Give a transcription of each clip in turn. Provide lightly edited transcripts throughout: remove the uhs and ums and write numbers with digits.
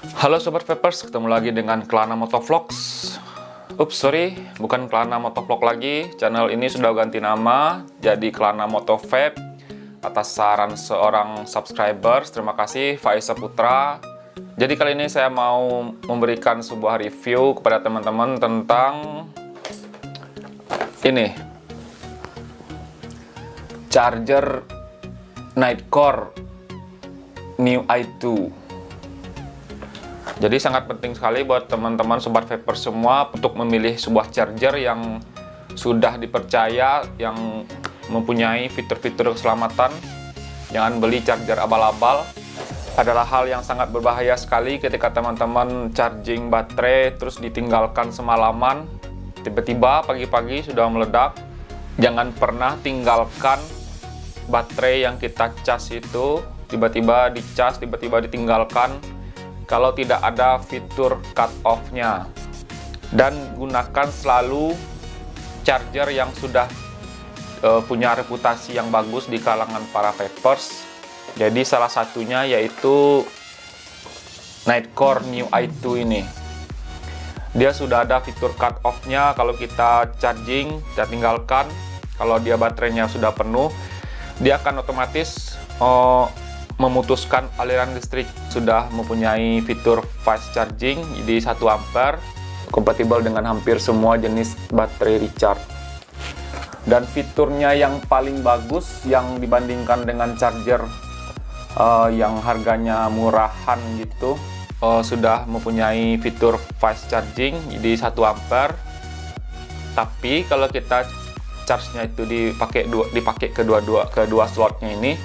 Halo Sobat Vapers, ketemu lagi dengan Kelana Motovlogs. Ups, sorry, bukan Kelana Motovlog lagi. Channel ini sudah ganti nama jadi Kelana Motovap atas saran seorang subscribers. Terima kasih, Faisa Putra. Jadi kali ini saya mau memberikan sebuah review kepada teman-teman tentang ini, charger Nitecore New i2. Jadi sangat penting sekali buat teman-teman Sobat Vapers semua untuk memilih sebuah charger yang sudah dipercaya, yang mempunyai fitur-fitur keselamatan. Jangan beli charger abal-abal. Adalah hal yang sangat berbahaya sekali ketika teman-teman charging baterai terus ditinggalkan semalaman, tiba-tiba pagi-pagi sudah meledak. Jangan pernah tinggalkan baterai yang kita cas itu, tiba-tiba dicas, tiba-tiba ditinggalkan kalau tidak ada fitur cut off-nya. Dan gunakan selalu charger yang sudah punya reputasi yang bagus di kalangan para vapers. Jadi salah satunya yaitu Nitecore New i2 ini. Dia sudah ada fitur cut off-nya kalau kita charging dan tinggalkan. Kalau dia baterainya sudah penuh, dia akan otomatis memutuskan aliran listrik. Sudah mempunyai fitur fast charging jadi 1 ampere, kompatibel dengan hampir semua jenis baterai recharge. Dan fiturnya yang paling bagus yang dibandingkan dengan charger yang harganya murahan gitu, sudah mempunyai fitur fast charging jadi 1 ampere. Tapi kalau kita charge-nya itu dipakai kedua slotnya ini,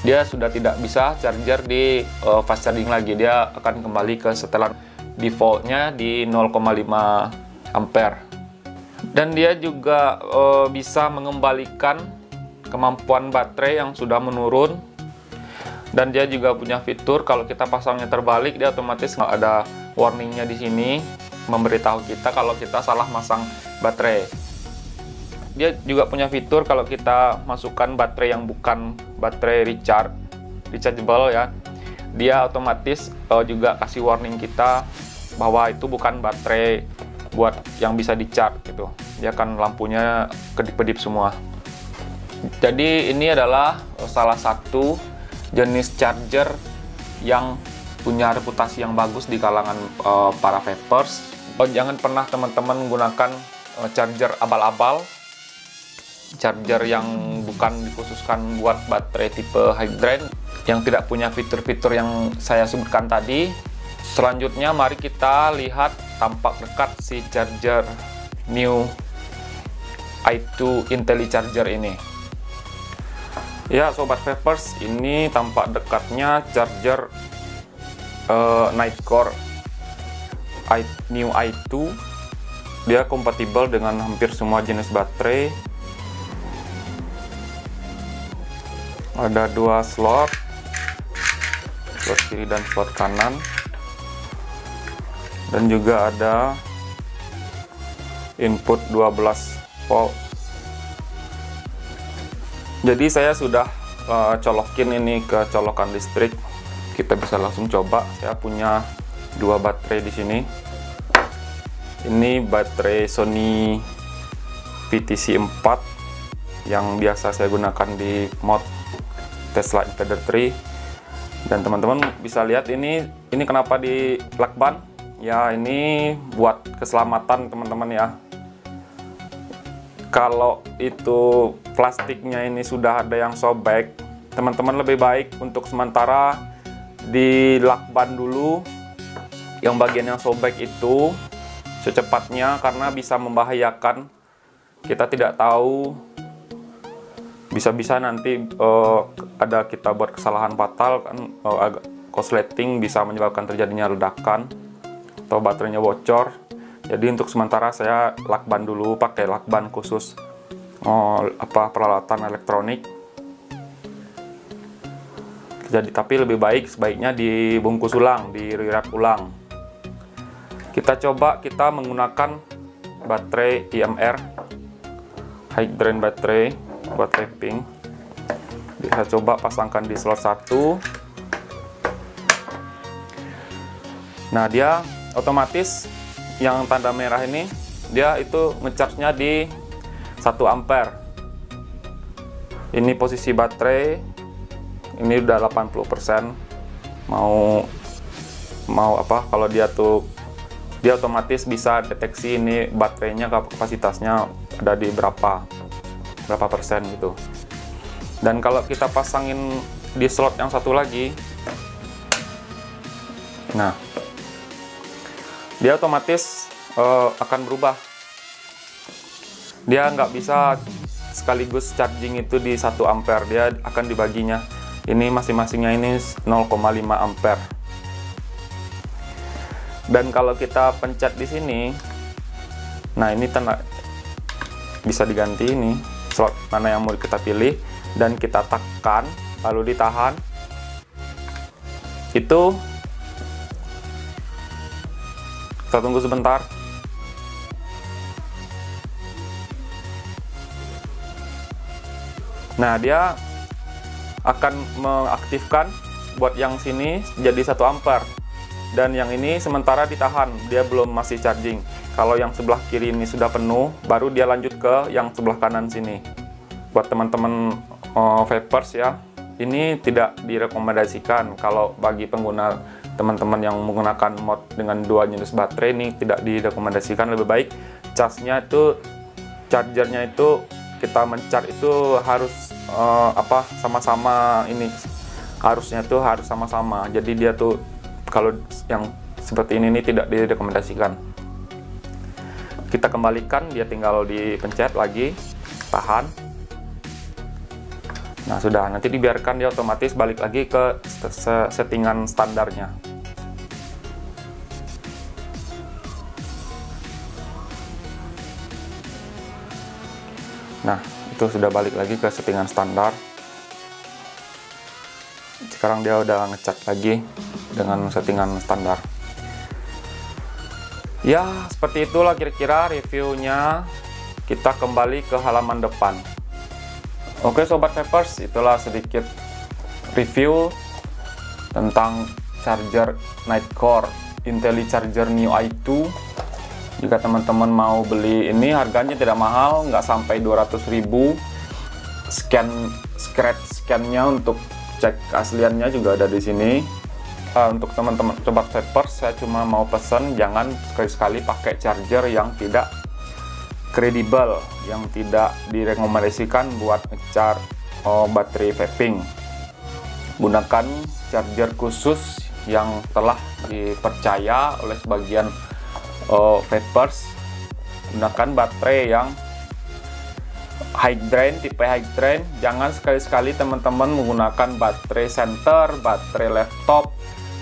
dia sudah tidak bisa charger di fast charging lagi. Dia akan kembali ke setelan defaultnya di 0,5 ampere. Dan dia juga bisa mengembalikan kemampuan baterai yang sudah menurun. Dan dia juga punya fitur kalau kita pasangnya terbalik, dia otomatis ada warningnya di sini memberitahu kita kalau kita salah masang baterai. Dia juga punya fitur kalau kita masukkan baterai yang bukan baterai rechargeable ya, dia otomatis juga kasih warning kita bahwa itu bukan baterai buat yang bisa di-charge gitu. Dia akan lampunya kedip-kedip semua. Jadi ini adalah salah satu jenis charger yang punya reputasi yang bagus di kalangan para vapers. Jangan pernah teman-teman menggunakan charger abal-abal, charger yang bukan dikhususkan buat baterai tipe hydran, yang tidak punya fitur-fitur yang saya sebutkan tadi. Selanjutnya mari kita lihat tampak dekat si charger New i2 IntelliCharger ini. Ya Sobat Vapers, ini tampak dekatnya charger Nitecore New i2. Dia kompatibel dengan hampir semua jenis baterai. Ada 2 slot kiri dan slot kanan, dan juga ada input 12 volt. Jadi saya sudah colokin ini ke colokan listrik. Kita bisa langsung coba. Saya punya 2 baterai di sini. Ini baterai Sony VTC 4 yang biasa saya gunakan di mod Tesla Invader 3. Dan teman-teman bisa lihat ini kenapa di lakban ya, ini buat keselamatan teman-teman ya. Kalau itu plastiknya ini sudah ada yang sobek, teman-teman lebih baik untuk sementara di lakban dulu yang bagian yang sobek itu secepatnya, karena bisa membahayakan. Kita tidak tahu, bisa-bisa nanti ada kita buat kesalahan fatal kan, korsleting bisa menyebabkan terjadinya ledakan atau baterainya bocor. Jadi untuk sementara saya lakban dulu, pakai lakban khusus peralatan elektronik. Jadi tapi lebih baik sebaiknya dibungkus ulang, di wrap ulang. Kita coba kita menggunakan baterai IMR hydran baterai buat tapping. Bisa coba pasangkan di slot 1. Nah, dia otomatis yang tanda merah ini dia itu ngecharge-nya di 1 ampere. Ini posisi baterai ini udah 80%. Mau apa, kalau dia otomatis bisa deteksi ini baterainya kapasitasnya ada di berapa persen gitu. Dan kalau kita pasangin di slot yang satu lagi, nah dia otomatis akan berubah. Dia nggak bisa sekaligus charging itu di 1 ampere, dia akan dibaginya. Ini masing-masingnya ini 0,5 ampere. Dan kalau kita pencet di sini, nah ini tanda bisa diganti, ini slot mana yang mau kita pilih, dan kita tekan lalu ditahan. Itu kita tunggu sebentar. Nah, dia akan mengaktifkan buat yang sini jadi 1 ampere, dan yang ini sementara ditahan, dia masih charging. Kalau yang sebelah kiri ini sudah penuh, baru dia lanjut ke yang sebelah kanan sini. Buat teman-teman vapers ya, ini tidak direkomendasikan. Kalau bagi pengguna teman-teman yang menggunakan mod dengan 2 jenis baterai, ini tidak direkomendasikan. Lebih baik chargernya itu kita men-charge itu harus sama-sama, ini harusnya tuh harus sama-sama. Jadi dia tuh kalau yang seperti ini tidak direkomendasikan. Kita kembalikan, dia tinggal dipencet lagi, tahan. Nah, sudah, nanti dibiarkan dia otomatis balik lagi ke settingan standarnya. Nah, itu sudah balik lagi ke settingan standar. Sekarang dia udah ngecharge lagi dengan settingan standar. Ya, seperti itulah kira-kira reviewnya. Kita kembali ke halaman depan. Oke sobat vapers, itulah sedikit review tentang charger Nitecore IntelliCharger Neo i2. Jika teman-teman mau beli ini, harganya tidak mahal, nggak sampai 200.000. Scan-nya untuk cek keasliannya juga ada di sini. Untuk teman-teman sobat vapers, saya cuma mau pesan jangan sekali-sekali pakai charger yang tidak kredibel, yang tidak direkomendasikan buat ngecharge baterai vaping. Gunakan charger khusus yang telah dipercaya oleh sebagian vapers. Gunakan baterai yang high drain, tipe high drain. Jangan sekali-sekali teman-teman menggunakan baterai center, baterai laptop,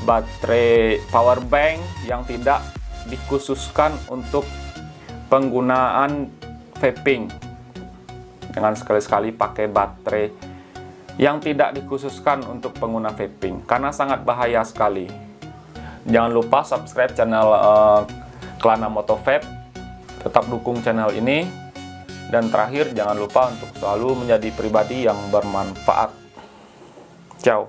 baterai power bank yang tidak dikhususkan untuk penggunaan vaping. Jangan sekali-sekali pakai baterai yang tidak dikhususkan untuk pengguna vaping, karena sangat bahaya sekali. Jangan lupa subscribe channel Klana Motovape, tetap dukung channel ini, dan terakhir jangan lupa untuk selalu menjadi pribadi yang bermanfaat. Ciao.